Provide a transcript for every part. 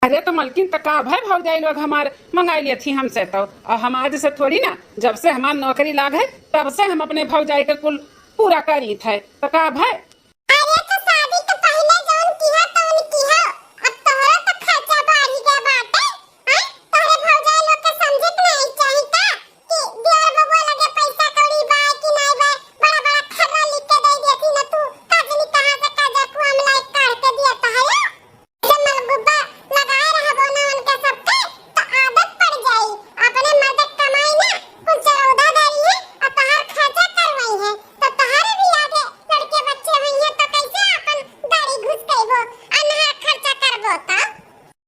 अरे तो मलकिन तो का भाई भौजाई लोग हमारे मंगाई लिए थी हमसे तो, और हम आज से थोड़ी ना, जब से हमारी नौकरी लाग है तब से हम अपने भौजाई के कुल पूरा करी थे तो का भाई। अरे तो शादी के पहले जोन किया तोन किया, अब तोहरा तो खर्चा बढ़ी गया बाटे। हां तोहरे भौजाई लोग के समझे के नहीं चाहिए का कि दियर बबुआ लगे पैसा कौड़ी बा कि नहीं बा, बड़ा बड़ा खर्रा लिख के दे देती ना तू काजनी कहां से काजा को हमला काट के दिया तहला जमल गुब्बा लगाए रहबो ना उनके सबके तो आदत पड़ जाई। अपने मदद कमाई ना कुछ चौदा दारी है और तोहर खर्चा करवाई है तो तोहरे भी आगे लड़के बच्चे होइए तो कैसे अपन दाढ़ी घुस गइबो अनहा खर्चा करबो त।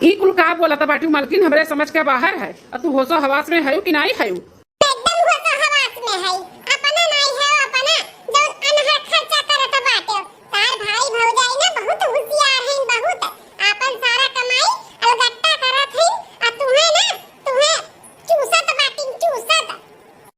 ई कुल का बोला था बाटी मलकिन, हमरे समझ के बाहर है। और तू होशो हवास में है कि नहीं है? एकदम होश हवास में है, अपना नहीं है अपना जो अनहा खर्चा करत बाटे। तार भाई भौजाई ना बहुत होशियार हैं, बहुत अपन सारा कमाई अलगट्टा करत हैं और तुम्हें चूसत बाटी चूसत।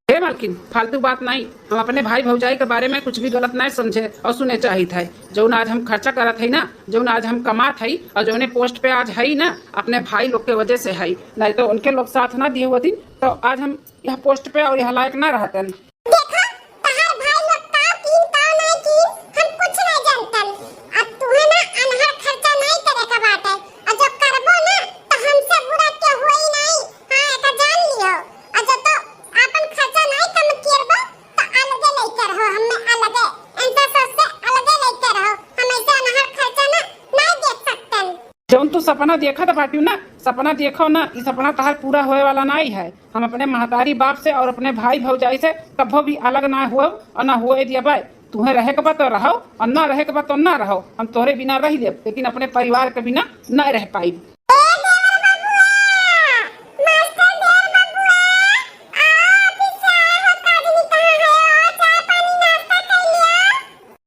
हे मलकिन फालतू बात नहीं, हम अपने भाई भौजाई के बारे में कुछ भी गलत नहीं समझे और सुने चाहिए थे। जो आज हम खर्चा करत है ना, जो आज हम कमात है और जो पोस्ट पे आज है ना, अपने भाई लोग के वजह से है। नहीं तो उनके लोग साथ ना दिए होती तो आज हम यह पोस्ट पे और यह लायक ना रहते। देखो तहार भाई लोग का कीन ता नहीं कीन हम कुछ नहीं जानतन। अब तुम्हें ना अनहर खर्चा नहीं करे का बात है और जो करबो ना तो हमसे बुरा के होई नहीं। हां एका जान लियो और जो तो अपन खर्चा नहीं कम करबो तो अलगे लेकर हो, हमें अलगे ऐसा सोच से अलगे लेकर हो, हम ऐसे अनहर खर्चा ना नहीं देख सकतन। जौन तू सपना देखा था बाटी ना, सपना देखो ना, ये सपना तहार पूरा होए वाला नहीं है। हम अपने महतारी बाप से और अपने भाई भौजाई से कभो भी अलग ना हो और ना होए दिया भाई। तुम्हें रहे के बाद तो रहो और ना रहे के बाद तो ना रहो, हम तोहरे बिना रह ले, लेकिन अपने परिवार के बिना न रह पाई।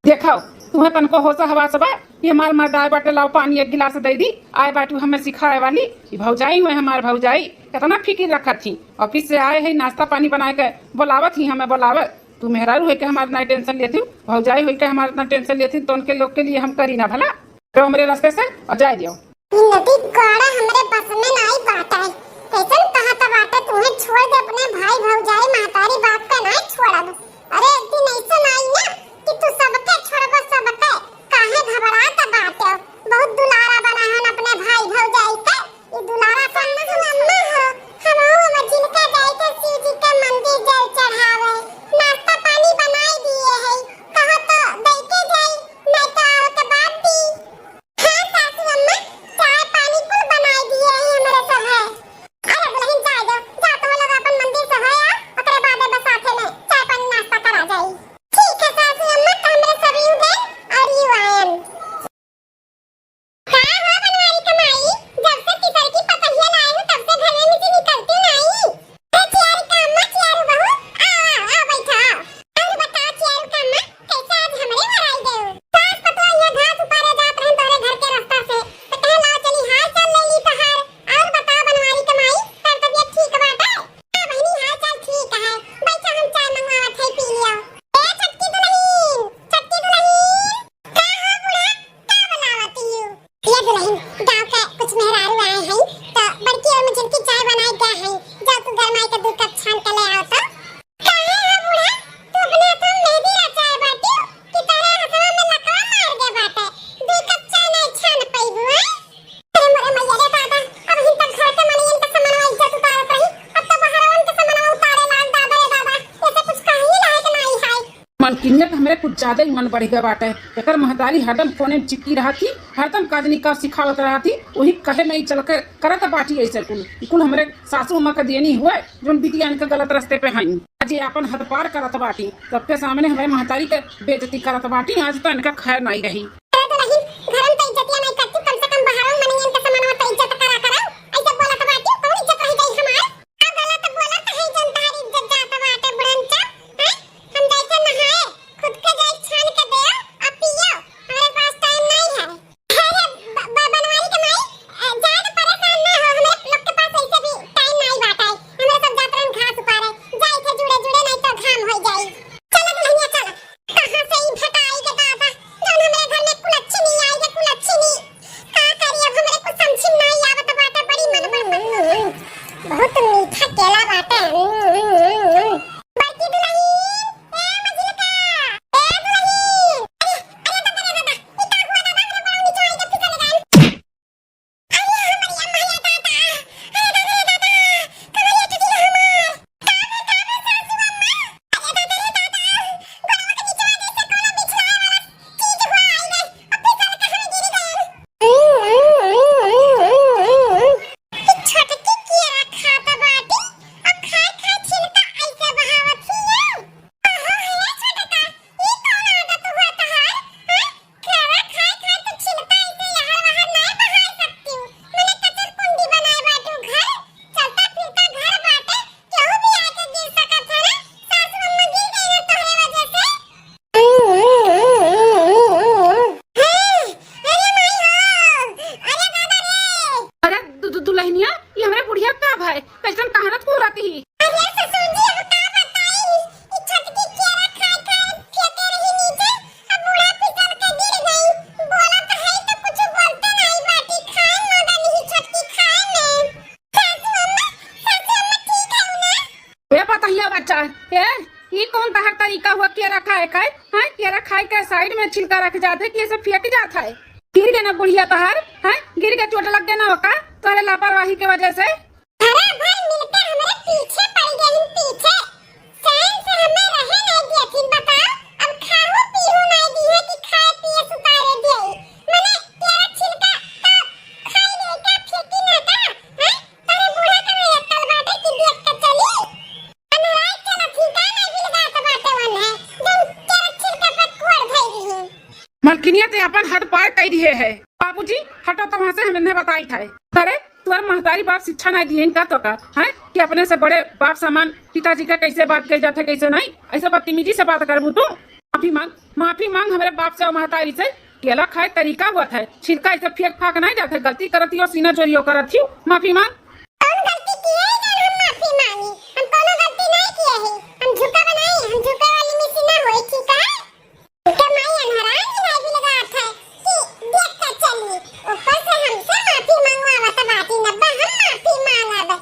देखो तुम्हें तनको होशा हवा सबा ये मार मार दाए बाटे लाओ पानी एक गिलास दे दी आए बाटू हमें सिखाए वाली भौजाई हुए हमारे भौजाई कितना फिक्र रखा थी। ऑफिस से आए है नाश्ता पानी बना के बोलावत ही हमें बोलावत। तू मेहरारू हुई के हमारे ना टेंशन लेती, भौजाई हुई के हमारे ना टेंशन लेती तो उनके लोग के लिए हम करी ना भला तो हमारे रास्ते से और जाए दियो। नदी कोड़ा हमरे बस में नहीं पाता है, कैसन कहा था बात है तुम्हें छोड़ दे अपने भाई भौजाई महतारी बाप का नहीं छोड़ब। अरे एक दिन ऐसा नहीं ना कि तू सबके छोड़बो सबके काहे घबराता बाटे। बहुत दुलारा बना है अपने भाई भौजाई के, ये दुलारा करना हम अम्मा हो हम जिनके जाए के शिव जी के मंदिर जल चढ़ावे नाश्ता पानी बनाई दिए है कहो तो देके जाई नहीं तो आओ के बाद दी। हां सासू अम्मा चाय पानी कुल बनाई दिए है हमरे सब है। अरे बहन जाए दो जा तो लोग अपन मंदिर से होया ओकरे बाद बस साथे में चाय पानी नाश्ता करा जाई। ठीक है सासू अम्मा तो हमरे सब यू गए और यू आयन। हां हो बनवारी कमाई जब से पितर की पतहिया लाए हूं तब से घर में से निकलती नहीं। अरे चियारी का अम्मा चियारू बहू आ बैठा और बताओ चियारू का अम्मा कैसे आज हमरे घर आई गए। सास पतवा ये घास उपारे जात रहन तोरे घर के रास्ता से तो कहे लाओ चली हाल चाल ले ली तहार। और बताओ बनवारी कमाई तर तबीयत ठीक बाटे? हां बहनी हाल चाल ठीक है, बैठा हम चाय मंगवावत है पी लियो। ए छटकी दुल्हन का हो बुढ़ा का बुलावती हूं। ये दुल्हन गांव के कुछ मेहरारू आए हैं तो बड़की और मुझे की चाय बनाई गए हैं, जाओ तू गरमाई के 2 कप छान के ले आओ तो। काहे हो बुढ़ा तू अपने हाथ में मेहंदी रचाए बाटी कि तेरे हाथवा में लकवा मार दे बाटे 2 कप चाय नहीं छान पाईबू है। अरे मोरे मैया रे दादा अब हिन तक घर के मनियन के सामानवा इज्जत उतारत रही अब तो बाहरवन के सामानवा उतारे लाग दादा रे दादा ऐसे कुछ कहीं लायक नहीं है। मलकिनियत हमरे कुछ ज्यादा ही मन बढ़ गया बाटे। एकर महतारी हरदम फोने में चिपकी रहा थी, हरदम काजनी का सिखावत रहा थी, वही कहे में ही चल के करत बाटी ऐसे कुल हमरे सासू अम्मा का देनी हुए जो बिटिया इनके गलत रास्ते पे हैं। आज ये अपन हद पार करत बाटी, सबके सामने हमारे महतारी के बेइज्जती करत बाटी, आज तो इनका खैर नहीं रही। अरे तो नहीं घरम तो इज्जतिया नहीं करती, कम से कम बाहरवन मनियन के सामानवा तो इज्जत करा करो। ऐसे बोलत बाटी कौन इज्जत रह गई हमार? अब गलत बोलत है जनता हर इज्जत जात बाटे बुढ़नचा हैं। हम जैसे नहाए खुद के जाए छान के दे अब पियो, हमारे पास टाइम नहीं है। अरे बनवारी कमाई ज्यादा परेशान ना हो, हमें लोग के पास ऐसे भी टाइम नहीं बाटा है। हमरे सब जातरन घास उपारे जाए थे जुड़े जुड़े नहीं तो घाम हो जाई। चलो दुल्हनिया चलो कहां से ई भटाई के दादा जौन हमरे घर में कौन बाहर तरीका हुआ केरा खाए खाए? हाँ, केरा खाए के साइड में छिलका रख जाते कि ऐसे फेंक जाता है। गिर गए ना बुढ़िया तहार? हाँ, गिर के चोट लग गया ना होगा तुम्हारे लापरवाही के वजह से। हरा भर मिलके हमारे पीछे पड़ गए, पीछे चैन से हमें रहे नहीं दिया थी। बताओ अब खाहू पीहू नहीं दी है कि खाए पिए सुतारे दे। मने तेरा छिलका तो खाई ले का फेंकी ना का। हैं तेरे बूढ़ा का नहीं अक्ल बाटे कि देख के चली। अनराय चला ठीका नहीं भी लगात बाटे वन है जब तेरा छिलका पर कोड़ धई रही। मलकिनिया ते अपन हद पार कर दिए है। बाबूजी हटो तो वहाँ से हमने बताई था। अरे तुम्हारे महतारी बाप शिक्षा नहीं दिए इनका तो का है कि अपने से बड़े बाप समान पिताजी का कैसे बात कर जाते कैसे नहीं। ऐसे बदतमीजी से बात करबू तू। माफी मांग हमारे बाप से और महतारी से। केला खाए तरीका हुआ था, छिलका ऐसे फेंक फाक नहीं जाते। गलती करती हो सीना चोरियो करती हो। माफी मांग। कौन गलती की है जब हम माफी मांगी? हम कोनो गलती नहीं किए हैं। हम झुका बनाई, हम झुका वाली में से ना होई ठीक है। उसका माई अनहरान की नहीं भी लगा था कि देख कर चली। ऊपर से हमसे माफी मांगवा तो बात ही नब्बा हम माफी मांगा बे।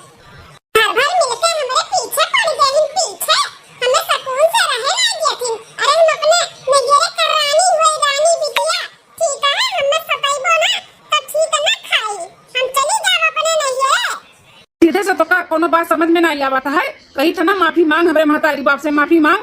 हर भर मिलके हमारे पीछे पड़ गए हैं, पीछे हमें सुकून से रहे नहीं दिया थी। अरे हम अपने नगेरे कर रानी हुए रानी बिटिया ठीक है। हमें सताई बोना तो ठीक ना खाई। हम चली जाओ अपने नगेरे। सीधे से तो का कोनो बात समझ में नहीं आवता है। कही था ना माफी मांग हमारे महतारी बाप से माफी मांग।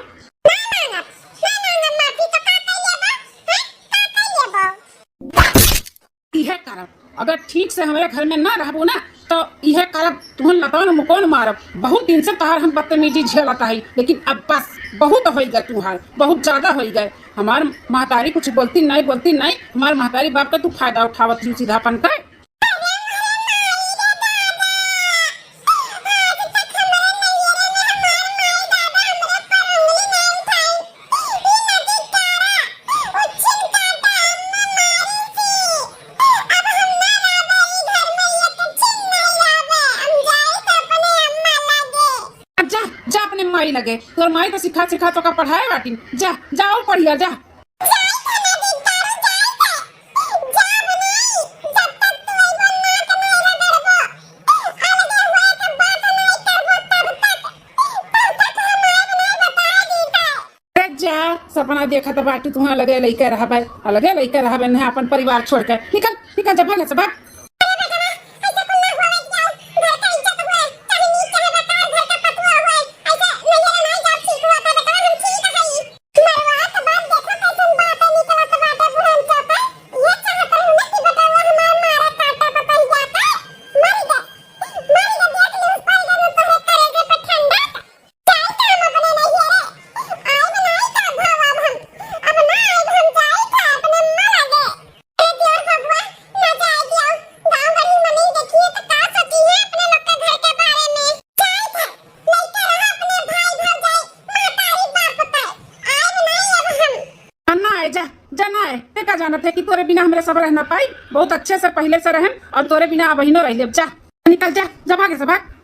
यह करब अगर ठीक से हमारे घर में ना रहबो ना तो यह करब तुहन लतान मुकोन मारब। बहुत दिन से तहार हम बदतमीजी झेलता है, लेकिन अब बस बहुत हो गए तुहार, बहुत ज्यादा हो गए। हमार महतारी कुछ बोलती नहीं। हमार महतारी बाप का तू फायदा उठावत ही सीधापन का। जा अपने माई लगे। तोर माई तो सिखा तो का पढ़ाए बाटी। जा जाओ पढ़िया जा। जा सपना देखा तो बाटी तुम्हारा लगे लइके रहा भाई, लगे लइके रहा बे नहीं अपन परिवार छोड़ के। निकल जा भाग से भाग। जाना थे कि तोरे बिना हमरे सब रह ना पाई। बहुत अच्छे से पहले से रहें और तोरे बिना अब ही न रह ले। जा निकल जा भागे से भाग।